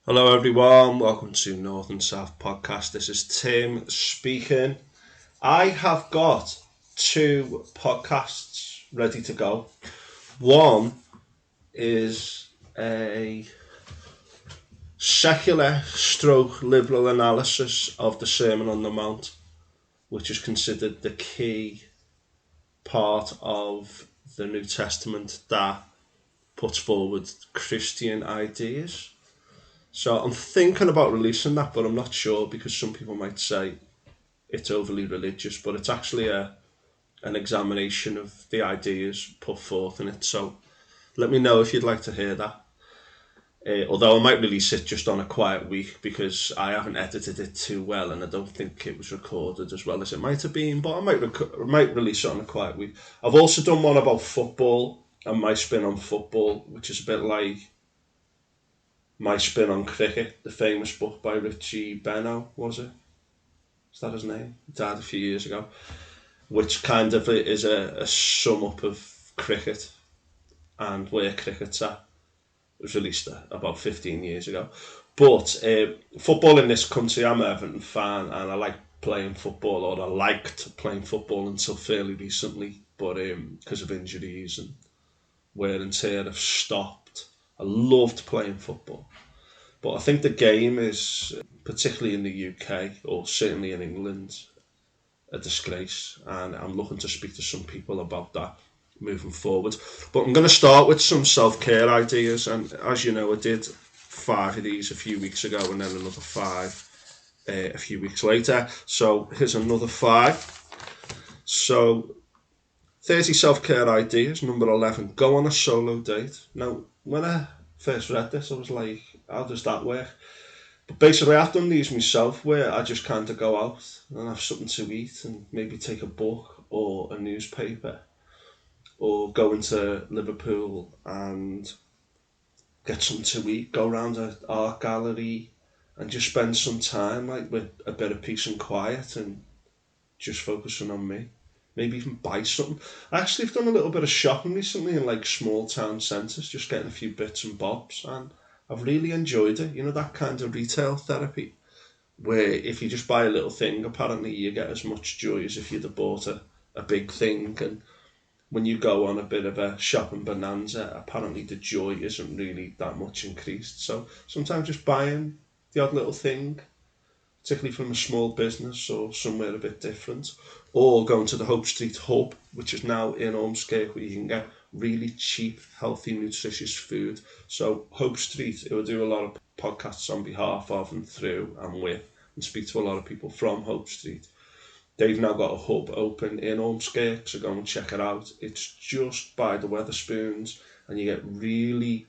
Hello, everyone. Welcome to North and South Podcast. This is Tim speaking. I have got two podcasts ready to go. One is a secular stroke liberal analysis of the Sermon on the Mount, which is considered the key part of the New Testament that puts forward Christian ideas. So I'm thinking about releasing that, but I'm not sure because some people might say it's overly religious, but it's actually an examination of the ideas put forth in it. So let me know if you'd like to hear that. Although I might release it just on a quiet week because I haven't edited it too well and I don't think it was recorded as well as it might have been, but I might release it on a quiet week. I've also done one about football and my spin on football, which is a bit like My Spin on Cricket, the famous book by Richie Benno, was it? Is that his name? He died a few years ago. Which kind of is a sum up of cricket and where cricket's at. It was released about 15 years ago. But football in this country, I'm an Everton fan and I like playing football, or I liked playing football until fairly recently. But because of injuries and wear and tear, I've stopped. I loved playing football. But I think the game is, particularly in the UK, or certainly in England, a disgrace, and I'm looking to speak to some people about that moving forward. But I'm going to start with some self-care ideas, and as you know, I did 5 of these a few weeks ago and then another 5 a few weeks later. So here's another 5. So 30 self-care ideas. Number 11, go on a solo date. Now, when I first read this, I was like, how does that work? But basically, I've done these myself where I just kind of go out and have something to eat and maybe take a book or a newspaper or go into Liverpool and get something to eat, go around an art gallery and just spend some time like with a bit of peace and quiet and just focusing on me. Maybe even buy something. I actually have done a little bit of shopping recently in like small town centres, just getting a few bits and bobs, and I've really enjoyed it. You know, that kind of retail therapy where if you just buy a little thing, apparently you get as much joy as if you'd have bought a big thing. And when you go on a bit of a shopping bonanza, apparently the joy isn't really that much increased. So sometimes just buying the odd little thing, particularly from a small business or somewhere a bit different, or going to the Hope Street Hub, which is now in Ormskirk, where you can get really cheap, healthy, nutritious food. So Hope Street, it will do a lot of podcasts on behalf of and through and with, and speak to a lot of people from Hope Street. They've now got a hub open in Ormskirk, so go and check it out. It's just by the Weatherspoons, and you get really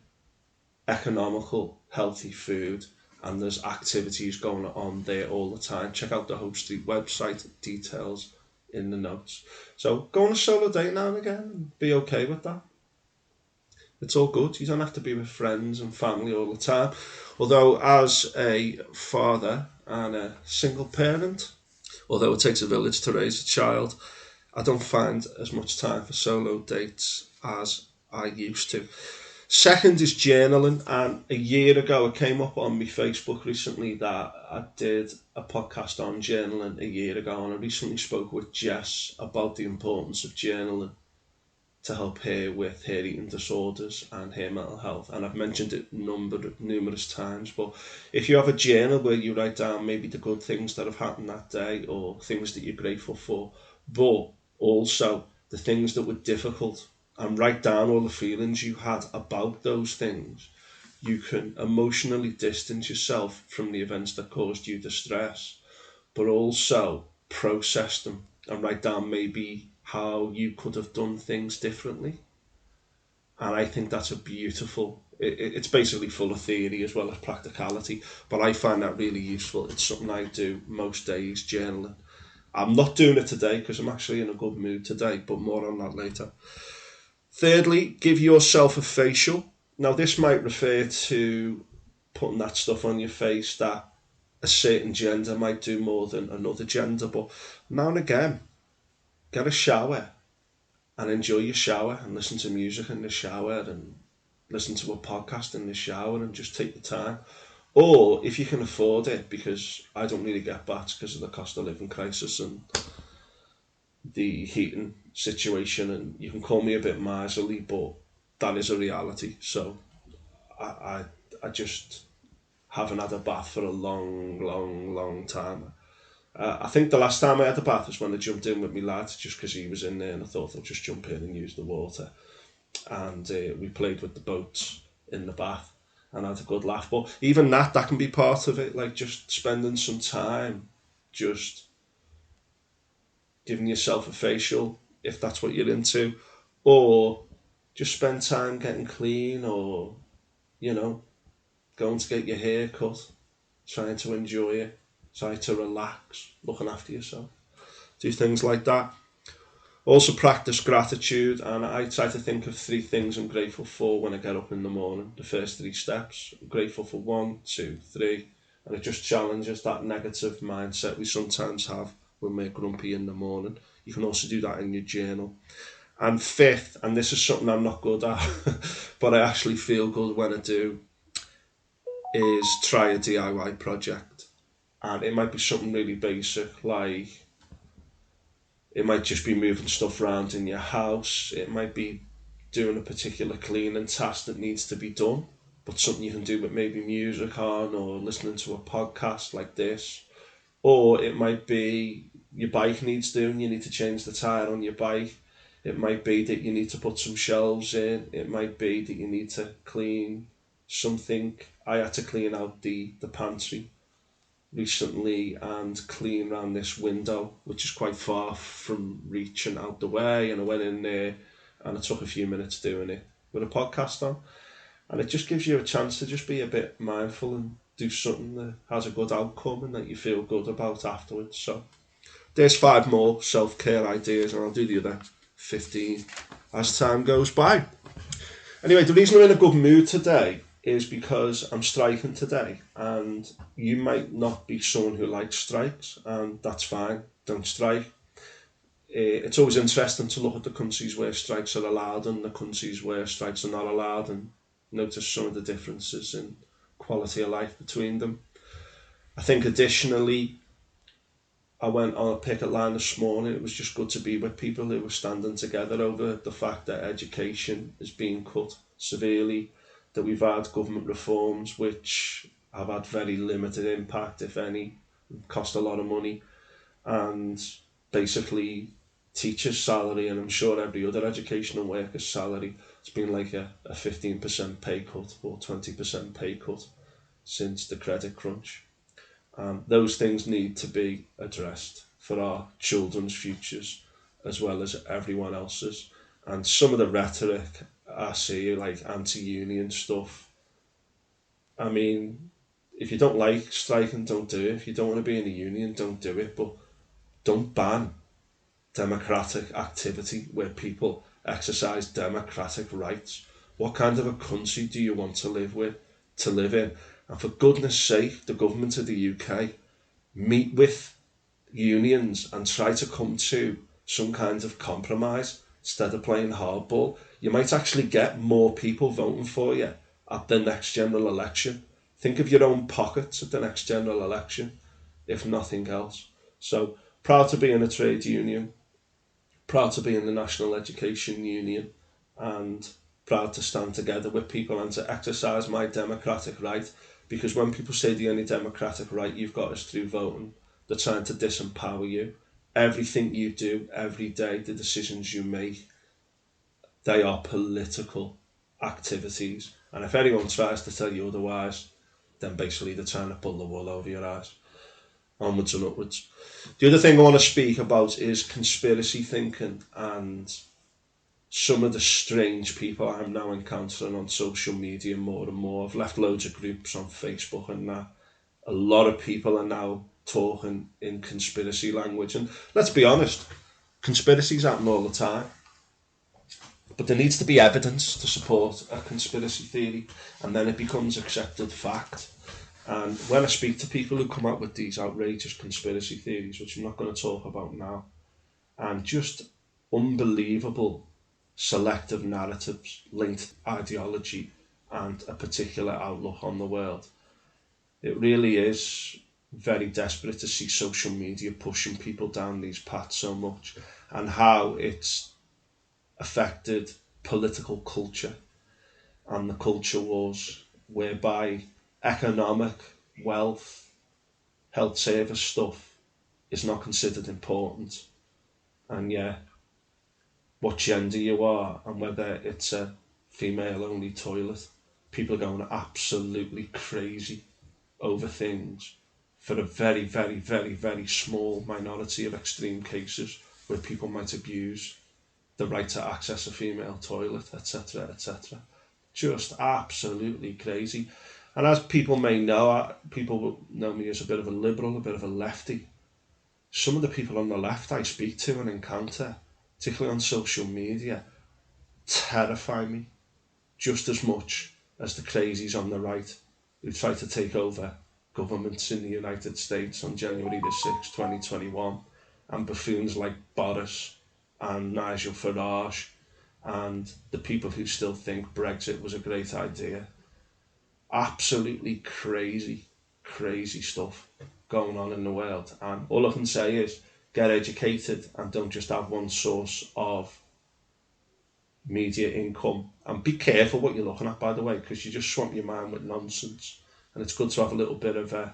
economical, healthy food, and there's activities going on there all the time. Check out the Hope Street website, details in the notes. So go on a solo date now and again, and be okay with that. It's all good. You don't have to be with friends and family all the time. Although, as a father and a single parent, although it takes a village to raise a child, I don't find as much time for solo dates as I used to. Second is journaling, and a year ago it came up on my Facebook recently that I did a podcast on journaling a year ago, and I recently spoke with Jess about the importance of journaling to help her with her eating disorders and her mental health. And I've mentioned it numerous times, but if you have a journal where you write down maybe the good things that have happened that day or things that you're grateful for, but also the things that were difficult, and write down all the feelings you had about those things, you can emotionally distance yourself from the events that caused you distress, but also process them and write down maybe how you could have done things differently. And I think that's a beautiful, it's basically full of theory as well as practicality, but I find that really useful. It's something I do most days, journaling. I'm not doing it today because I'm actually in a good mood today, but more on that later. Thirdly, give yourself a facial. Now, this might refer to putting that stuff on your face that a certain gender might do more than another gender, but now and again, get a shower and enjoy your shower and listen to music in the shower and listen to a podcast in the shower and just take the time. Or if you can afford it, because I don't really get bats because of the cost of living crisis and the heating situation, and you can call me a bit miserly, but that is a reality. So I, I, I just haven't had a bath for a long, long, long time. I think the last time I had a bath was when I jumped in with my lad, just because he was in there, and I thought I'll just jump in and use the water. And we played with the boats in the bath and had a good laugh. But even that can be part of it, like just spending some time, just giving yourself a facial if that's what you're into, or just spend time getting clean, or you know, going to get your hair cut, trying to enjoy it, try to relax, looking after yourself. Do things like that. Also practice gratitude, and I try to think of three things I'm grateful for when I get up in the morning. The first three steps. I'm grateful for one, two, three, and it just challenges that negative mindset we sometimes have when we're grumpy in the morning. You can also do that in your journal. And fifth, and this is something I'm not good at, but I actually feel good when I do, is try a DIY project. And it might be something really basic, like it might just be moving stuff around in your house. It might be doing a particular cleaning task that needs to be done, but something you can do with maybe music on or listening to a podcast like this. Or it might be your bike needs doing, you need to change the tyre on your bike. It might be that you need to put some shelves in. It might be that you need to clean something. I had to clean out the pantry recently and clean around this window, which is quite far from reach and out the way. And I went in there and it took a few minutes doing it with a podcast on. And it just gives you a chance to just be a bit mindful and do something that has a good outcome and that you feel good about afterwards. So there's five more self-care ideas, and I'll do the other 15 as time goes by. Anyway, the reason I'm in a good mood today is because I'm striking today, and you might not be someone who likes strikes, and that's fine. Don't strike. It's always interesting to look at the countries where strikes are allowed and the countries where strikes are not allowed, and notice some of the differences in quality of life between them. I think additionally, I went on a picket line this morning. It was just good to be with people who were standing together over the fact that education is being cut severely, that we've had government reforms which have had very limited impact, if any, cost a lot of money, and basically teachers' salary, and I'm sure every other educational worker's salary, it's been like a 15% pay cut or 20% pay cut since the credit crunch. Those things need to be addressed for our children's futures as well as everyone else's. And some of the rhetoric I see, like anti-union stuff, I mean, if you don't like striking, don't do it. If you don't want to be in a union, don't do it. But don't ban democratic activity where people exercise democratic rights. What kind of a country do you want to live in? And for goodness sake, the government of the UK, meet with unions and try to come to some kind of compromise instead of playing hardball. You might actually get more people voting for you at the next general election. Think of your own pockets at the next general election, if nothing else. So proud to be in a trade union, proud to be in the National Education Union, and proud to stand together with people and to exercise my democratic right. Because when people say the only democratic right you've got is through voting, they're trying to disempower you. Everything you do every day, the decisions you make, they are political activities. And if anyone tries to tell you otherwise, then basically they're trying to pull the wool over your eyes. Onwards and upwards. The other thing I want to speak about is conspiracy thinking and some of the strange people I'm now encountering on social media more and more. I've left loads of groups on Facebook and that. A lot of people are now talking in conspiracy language. And let's be honest, conspiracies happen all the time. But there needs to be evidence to support a conspiracy theory, and then it becomes accepted fact. And when I speak to people who come up with these outrageous conspiracy theories, which I'm not going to talk about now, and just unbelievable selective narratives linked ideology and a particular outlook on the world, It really is very desperate to see social media pushing people down these paths so much, and how it's affected political culture and the culture wars, whereby economic wealth, health service stuff is not considered important. And yeah, what gender you are and whether it's a female only toilet, people are going absolutely crazy over things for a very, very, very, very small minority of extreme cases where people might abuse the right to access a female toilet, etcetera, etcetera. Just absolutely crazy. And as people may know, people know me as a bit of a liberal, a bit of a lefty. Some of the people on the left I speak to and encounter, particularly on social media, terrify me just as much as the crazies on the right who tried to take over governments in the United States on January the 6th, 2021, and buffoons like Boris and Nigel Farage and the people who still think Brexit was a great idea. Absolutely crazy, crazy stuff going on in the world. And all I can say is get educated and don't just have one source of media income. And be careful what you're looking at, by the way, because you just swamp your mind with nonsense. And it's good to have a little bit of a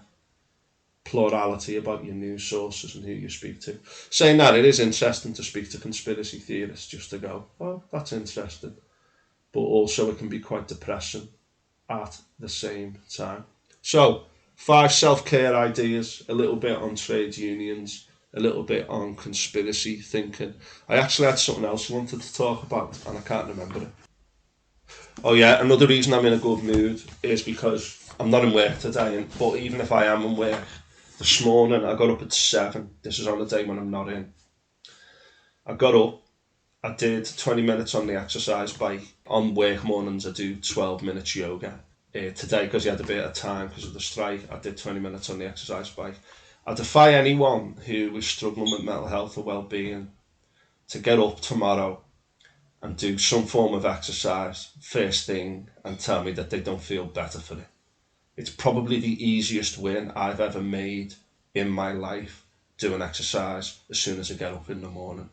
plurality about your news sources and who you speak to. Saying that, it is interesting to speak to conspiracy theorists just to go, oh, that's interesting. But also it can be quite depressing at the same time. So, 5 self-care ideas, a little bit on trade unions, a little bit on conspiracy thinking. I actually had something else I wanted to talk about and I can't remember it. Oh yeah, another reason I'm in a good mood is because I'm not in work today, but even if I am in work, this morning I got up at 7. This is on a day when I'm not in. I got up, I did 20 minutes on the exercise bike. On work mornings I do 12 minutes yoga. Today, because you had a bit of time because of the strike, I did 20 minutes on the exercise bike. I defy anyone who is struggling with mental health or well-being to get up tomorrow and do some form of exercise first thing and tell me that they don't feel better for it. It's probably the easiest win I've ever made in my life, doing exercise as soon as I get up in the morning.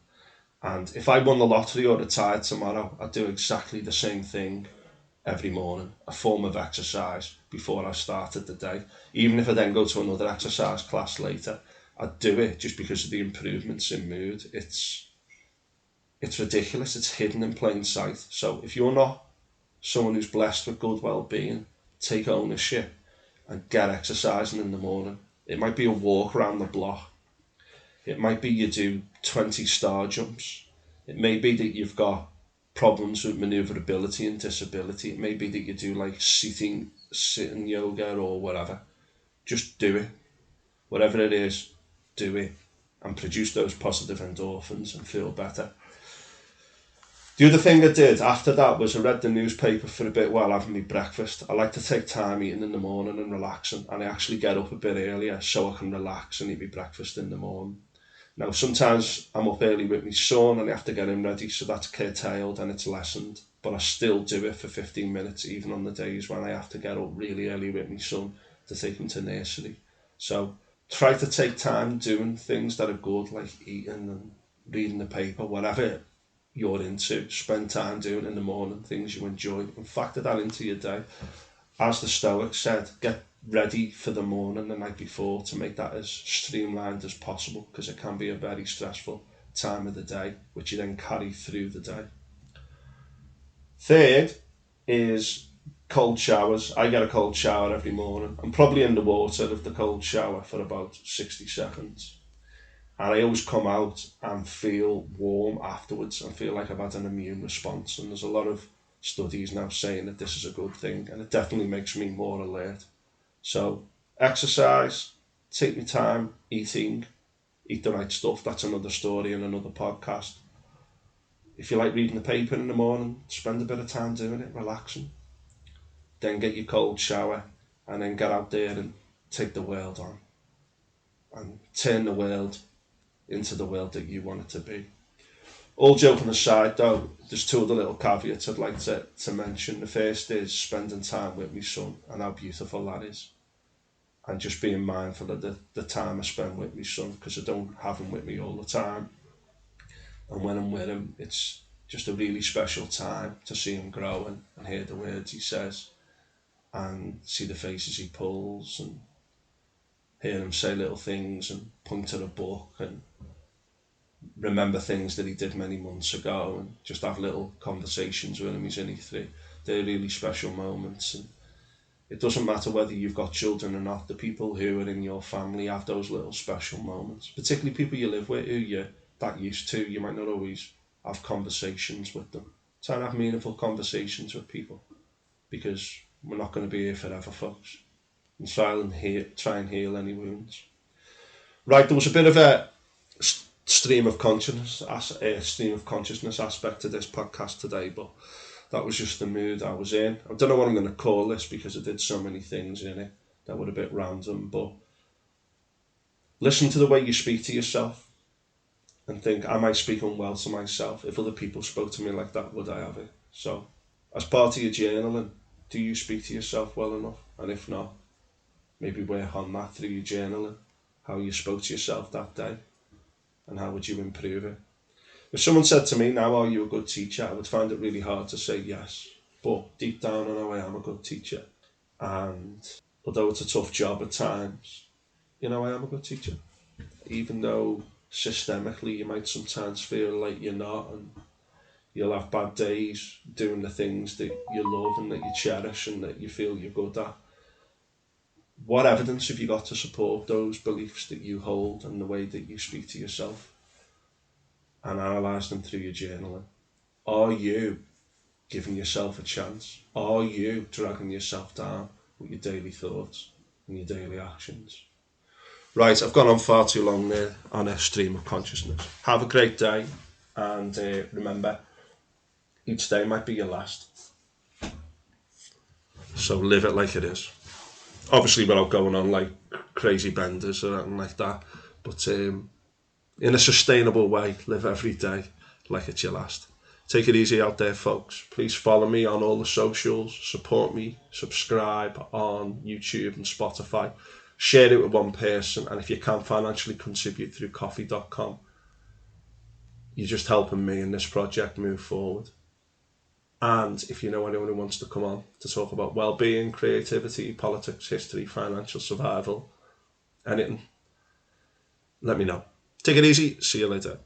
And if I won the lottery or retired tomorrow, I'd do exactly the same thing every morning, a form of exercise before I started the day. Even if I then go to another exercise class later, I'd do it just because of the improvements in mood. It's ridiculous. It's hidden in plain sight. So if you're not someone who's blessed with good well-being, take ownership and get exercising in the morning. It might be a walk around the block. It might be you do 20 star jumps. It may be that you've got problems with maneuverability and disability. It may be that you do like sitting yoga or whatever. Just do it. Whatever it is, do it and produce those positive endorphins and feel better. The other thing I did after that was I read the newspaper for a bit while having my breakfast. I like to take time eating in the morning and relaxing, and I actually get up a bit earlier so I can relax and eat my breakfast in the morning. Now, sometimes I'm up early with my son and I have to get him ready, so that's curtailed and it's lessened. But I still do it for 15 minutes, even on the days when I have to get up really early with my son to take him to nursery. So try to take time doing things that are good, like eating and reading the paper, whatever you're into. Spend time doing in the morning, things you enjoy, and factor that into your day. As the Stoics said, get ready for the morning the night before to make that as streamlined as possible, because it can be a very stressful time of the day, which you then carry through the day. Third is cold showers. I get a cold shower every morning. I'm probably in the water of the cold shower for about 60 seconds. And I always come out and feel warm afterwards and feel like I've had an immune response. And there's a lot of studies now saying that this is a good thing, and it definitely makes me more alert. So exercise, take my time eating, eat the right stuff. That's another story and another podcast. If you like reading the paper in the morning, spend a bit of time doing it, relaxing. Then get your cold shower and then get out there and take the world on and turn the world into the world that you want it to be. All joking aside though, there's 2 other little caveats I'd like to mention. The first is spending time with my son and how beautiful that is. and just being mindful of the time I spend with my son, because I don't have him with me all the time. And when I'm with him, it's just a really special time to see him grow and hear the words he says and see the faces he pulls and hear him say little things and point to a book and remember things that he did many months ago and just have little conversations with him. He's only 3. They're really special moments, and it doesn't matter whether you've got children or not. The people who are in your family have those little special moments, particularly people you live with who you're that used to. You might not always have conversations with them. Try and have meaningful conversations with people, because we're not going to be here forever, folks. And try and heal any wounds. Right, there was a bit of a stream of consciousness aspect to this podcast today, but that was just the mood I was in. I don't know what I'm going to call this, because I did so many things in it that were a bit random, but listen to the way you speak to yourself and think, am I speaking well to myself? If other people spoke to me like that, would I have it? So, as part of your journaling, do you speak to yourself well enough? And if not, maybe work on that through your journaling, how you spoke to yourself that day, and how would you improve it? If someone said to me, now, are you a good teacher? I would find it really hard to say yes. But deep down, I know I am a good teacher. And although it's a tough job at times, I am a good teacher. Even though systemically you might sometimes feel like you're not, and you'll have bad days doing the things that you love and that you cherish and that you feel you're good at. What evidence have you got to support those beliefs that you hold and the way that you speak to yourself? And analyse them through your journaling. Are you giving yourself a chance? Are you dragging yourself down with your daily thoughts and your daily actions? Right, I've gone on far too long there on a stream of consciousness. Have a great day, and remember, each day might be your last. So live it like it is. Obviously without going on like crazy benders or anything like that, but in a sustainable way, live every day like it's your last. Take it easy out there, folks. Please follow me on all the socials, support me, subscribe on YouTube and Spotify, share it with one person, and if you can financially contribute through coffee.com, you're just helping me and this project move forward. And if you know anyone who wants to come on to talk about well-being, creativity, politics, history, financial survival, anything, let me know. Take it easy. See you later.